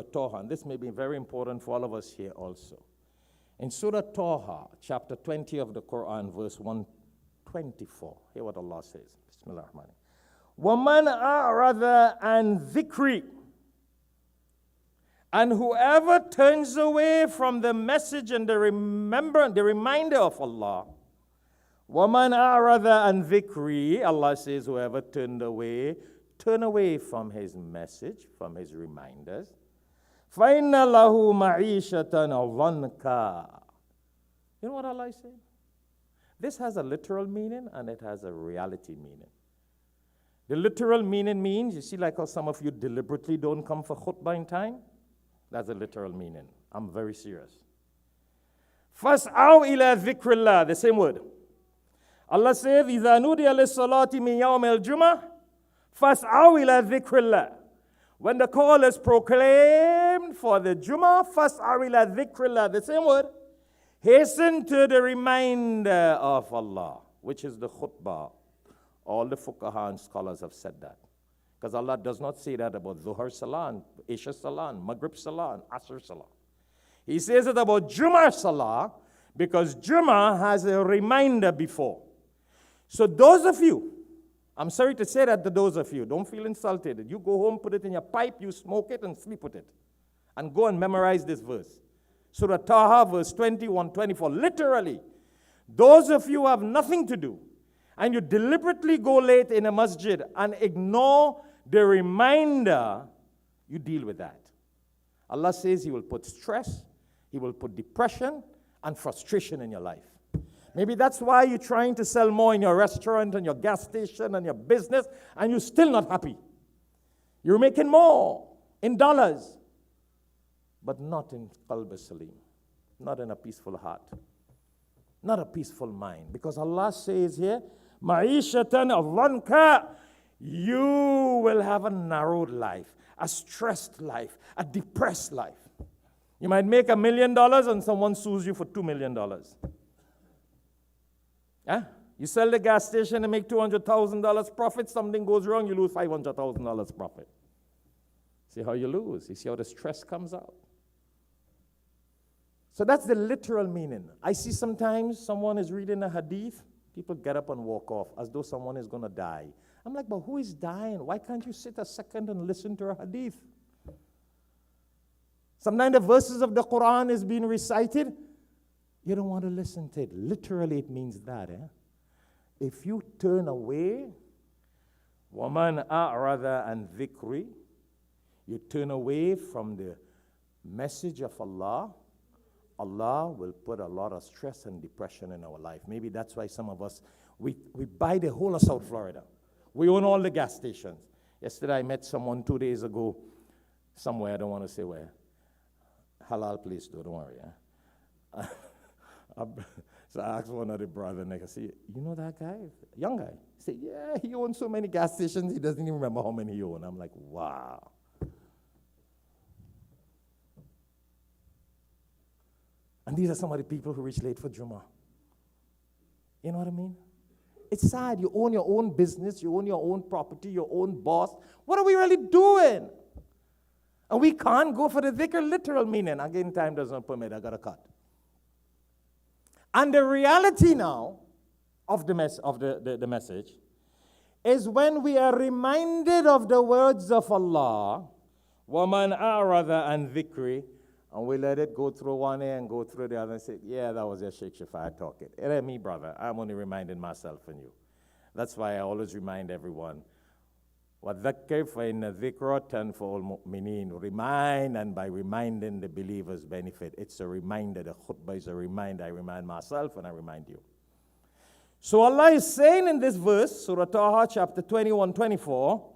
Taha, and this may be very important for all of us here also. In Surah Taha, chapter 20 of the Quran, verse 124, hear what Allah says. Bismillah ar-Rahman. وَمَنْ أَعْرَضَ عَنْ ذِكْرِي, and whoever turns away from the message and the reminder of Allah, وَمَنْ أَعْرَضَ عَنْ ذِكْرِي, Allah says, whoever turn away from his message, from his reminders, فَإِنَّ لَهُ مَعِيشَةً ضَنْكًا. You know what Allah is saying? This has a literal meaning and it has a reality meaning. The literal meaning means, you see like how some of you deliberately don't come for khutbah in time? That's a literal meaning. I'm very serious. فَاسْعَوْا إِلَى ذِكْرِ اللَّهِ, the same word. Allah says, إِذَا نُودِيَ لِلصَّلَاةِ مِنْ يَوْمِ الْجُمَعَةِ فَاسْعَوْا إِلَى ذِكْرِ اللَّهِ. When the call is proclaimed for the Jummah, فَاسْعَوْا إِلَى ذِكْرِ اللَّهِ, the same word. Hasten to the reminder of Allah, which is the khutbah. All the fuqaha and scholars have said that. Because Allah does not say that about Dhuhr Salah, Isha Salah, Maghrib Salah, and Asr Salah. He says it about Jummah Salah because Jummah has a reminder before. So those of you, I'm sorry to say that to those of you, don't feel insulted. You go home, put it in your pipe, you smoke it, and sleep with it. And go and memorize this verse. Surah Taha, verse 21, 24. Literally, those of you who have nothing to do, and you deliberately go late in a masjid and ignore the reminder, you deal with that. Allah says He will put stress, He will put depression and frustration in your life. Maybe that's why you're trying to sell more in your restaurant and your gas station and your business, and you're still not happy. You're making more in dollars, but not in qalb salim, not in a peaceful heart, not a peaceful mind. Because Allah says here, ma'ishatan dhanka, you will have a narrowed life, a stressed life, a depressed life. You might make $1 million and someone sues you for $2 million. Yeah? You sell the gas station and make $200,000 profit, something goes wrong, you lose $500,000 profit. See how you lose? You see how the stress comes out? So that's the literal meaning. I see sometimes someone is reading a hadith, people get up and walk off as though someone is going to die. I'm like, but who is dying? Why can't you sit a second and listen to a hadith? Sometimes the verses of the Quran is being recited. You don't want to listen to it. Literally, it means that. If you turn away, وَمَنْ أَعْرَضَ عَنْ ذِكْرِي, you turn away from the message of Allah, Allah will put a lot of stress and depression in our life. Maybe that's why some of us, we buy the whole of South Florida. We own all the gas stations. Yesterday I met someone 2 days ago, somewhere, I don't want to say where. Halal place though, don't worry. So I asked one of the brothers, and I said, you know that guy? Young guy. He said, yeah, he owns so many gas stations, he doesn't even remember how many he owns. I'm like, wow. And these are some of the people who reach late for Jummah. You know what I mean? It's sad. You own your own business, you own your own property, your own boss. What are we really doing? And we can't go for the dhikr literal meaning. Again, time does not permit. I got to cut. And the reality now of the message is when we are reminded of the words of Allah, وَمَنْ أَعْرَضَ عَنْ ذِكْرِي, and we let it go through one ear and go through the other and say, yeah, that was your Shaikh Shafayat talking. It ain't me, brother. I'm only reminding myself and you. That's why I always remind everyone, وَذَكِّرْ فَإِنَّ الذِّكْرَ تَنْفَعُ الْمُؤْمِنِينَ. Remind, and by reminding the believers benefit. It's a reminder. The khutbah is a reminder. I remind myself and I remind you. So Allah is saying in this verse, Surah Taha, chapter 21, 24,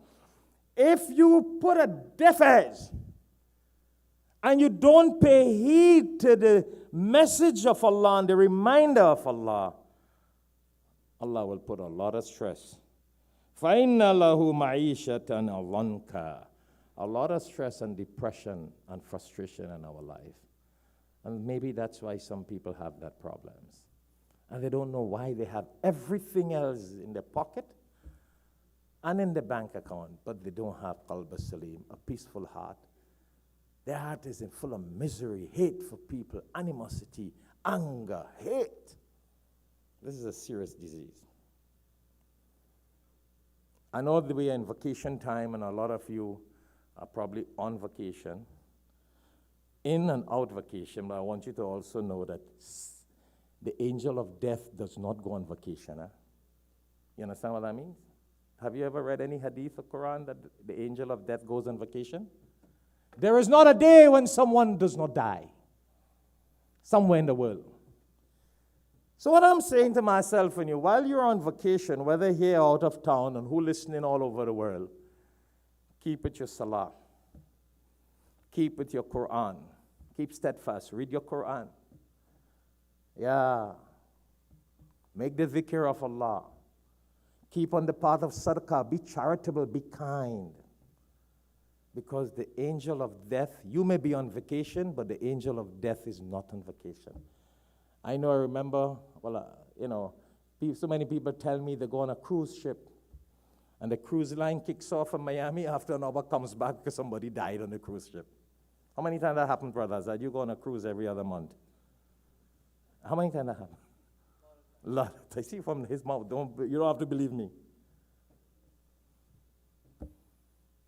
if you put a deaf ears and you don't pay heed to the message of Allah and the reminder of Allah, Allah will put a lot of stress. فَإِنَّ لَهُ مَعِيشَةً ضَنْكًا. A lot of stress and depression and frustration in our life. And maybe that's why some people have that problems. And they don't know why they have everything else in their pocket and in the bank account, but they don't have qalb salim, a peaceful heart, Their heart is full of misery, hate for people, animosity, anger, hate. This is a serious disease. I know that we are in vacation time, and a lot of you are probably on vacation, in and out vacation, but I want you to also know that the angel of death does not go on vacation. You understand what that means? Have you ever read any hadith or Quran that the angel of death goes on vacation? There is not a day when someone does not die somewhere in the world. So what I'm saying to myself and you, while you're on vacation, whether here or out of town, and who listening all over the world, keep with your salah. Keep with your Quran. Keep steadfast. Read your Quran. Yeah. Make the dhikr of Allah. Keep on the path of sadaqah. Be charitable. Be kind. Because the angel of death, you may be on vacation, but the angel of death is not on vacation. I remember, so many people tell me they go on a cruise ship, and the cruise line kicks off from Miami, after an hour comes back because somebody died on the cruise ship. How many times that happened, brothers, that you go on a cruise every other month? How many times that happened? A lot. I see from his mouth. You don't have to believe me.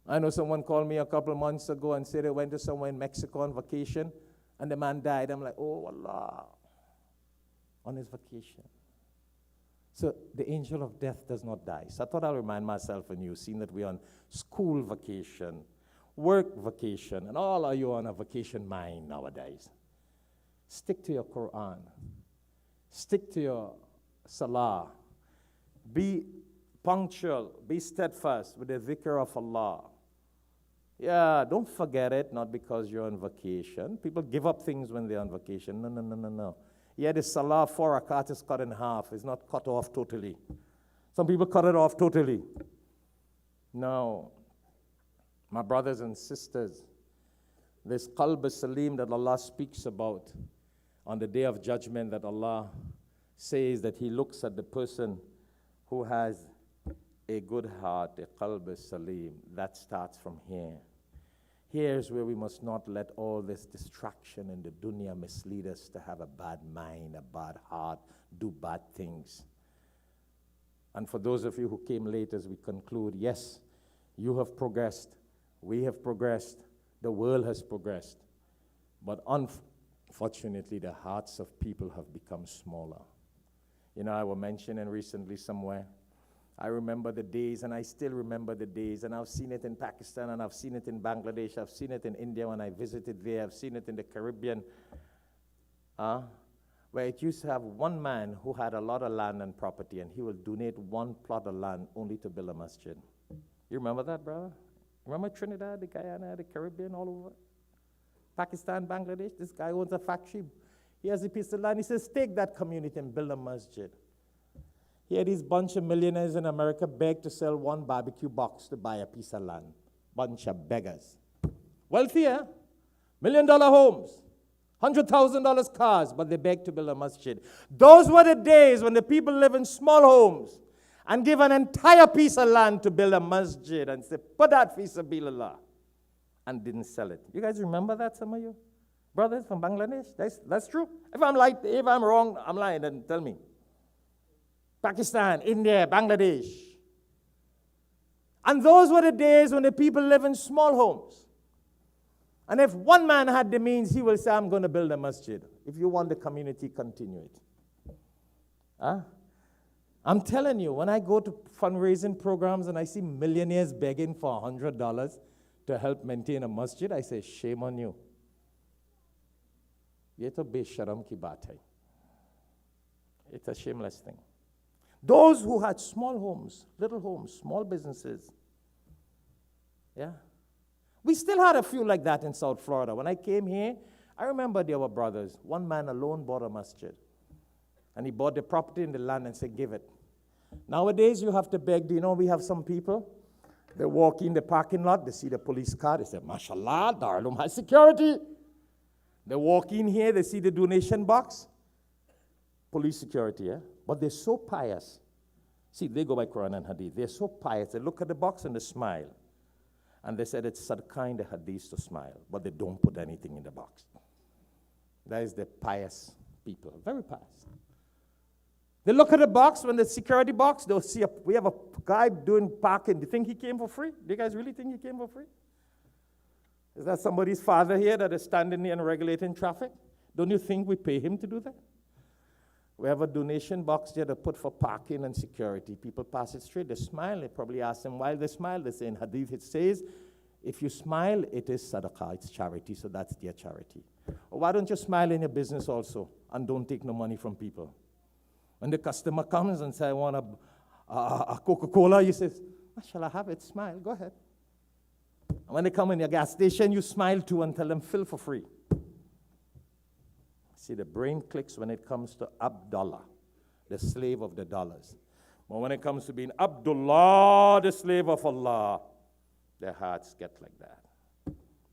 I know someone called me a couple of months ago and said they went to somewhere in Mexico on vacation, and the man died. I'm like, oh, Allah, on his vacation. So the angel of death does not die. So I thought I'll remind myself and you, seeing that we're on school vacation, work vacation, and all of you are on a vacation mind nowadays. Stick to your Quran. Stick to your salah. Be punctual. Be steadfast with the dhikr of Allah. Yeah, don't forget it, not because you're on vacation. People give up things when they're on vacation. No. Yeah, the salah 4 rakat is cut in half. It's not cut off totally. Some people cut it off totally. No. My brothers and sisters, this qalb salim that Allah speaks about on the day of judgment, that Allah says that He looks at the person who has a good heart, a qalb salim. That starts from here. Here's where we must not let all this distraction in the dunya mislead us to have a bad mind, a bad heart, do bad things. And for those of you who came late, as we conclude, yes, you have progressed. We have progressed. The world has progressed. But unfortunately, the hearts of people have become smaller. I was mentioning recently somewhere, I remember the days, and I still remember the days, and I've seen it in Pakistan, and I've seen it in Bangladesh, I've seen it in India when I visited there, I've seen it in the Caribbean, where it used to have one man who had a lot of land and property, and he will donate one plot of land only to build a masjid. You remember that, brother? Remember Trinidad, the Guyana, the Caribbean, all over? Pakistan, Bangladesh, this guy owns a factory. He has a piece of land. He says, take that community and build a masjid. Here, these bunch of millionaires in America beg to sell one barbecue box to buy a piece of land. Bunch of beggars. Wealthier, $1 million homes, $100,000 cars, but they beg to build a masjid. Those were the days when the people live in small homes and give an entire piece of land to build a masjid and say, put that fi sabilillah, and didn't sell it. You guys remember that, some of you? Brothers from Bangladesh? That's true. If I'm wrong, I'm lying, then tell me. Pakistan, India, Bangladesh. And those were the days when the people live in small homes. And if one man had the means, he will say, I'm going to build a masjid. If you want the community, continue it. I'm telling you, when I go to fundraising programs and I see millionaires begging for $100 to help maintain a masjid, I say, shame on you. Ye to besharam ki baat hai. It's a shameless thing. Those who had small homes, little homes, small businesses, yeah. We still had a few like that in South Florida. When I came here, I remember there were brothers. One man alone bought a masjid. And he bought the property and the land and said, give it. Nowadays, you have to beg. Do you know we have some people? They walk in the parking lot, they see the police car, they say, mashallah, Darul Uloom has security. They walk in here, they see the donation box. Police security, yeah? But they're so pious. See, they go by Quran and Hadith. They're so pious. They look at the box and they smile. And they said it's sadaqah in the hadith to smile, but they don't put anything in the box. That is the pious people, very pious. They look at the box, when the security box, they'll see, we have a guy doing parking. Do you think he came for free? Do you guys really think he came for free? Is that somebody's father here that is standing there and regulating traffic? Don't you think we pay him to do that? We have a donation box there to put for parking and security. People pass it straight, they smile, they probably ask them why they smile. They say in hadith it says, if you smile, it is sadaqah, it's charity, so that's their charity. Or why don't you smile in your business also and don't take no money from people? When the customer comes and says, I want a Coca-Cola, you say, shall I have it? Smile, go ahead. And when they come in your gas station, you smile too and tell them, fill for free. See, the brain clicks when it comes to Abdullah, the slave of the dollars. But when it comes to being Abdullah, the slave of Allah, their hearts get like that.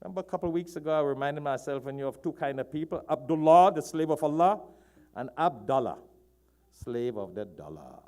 Remember a couple of weeks ago, I reminded myself and you of two kind of people, Abdullah, the slave of Allah, and Abdullah, slave of the dollar.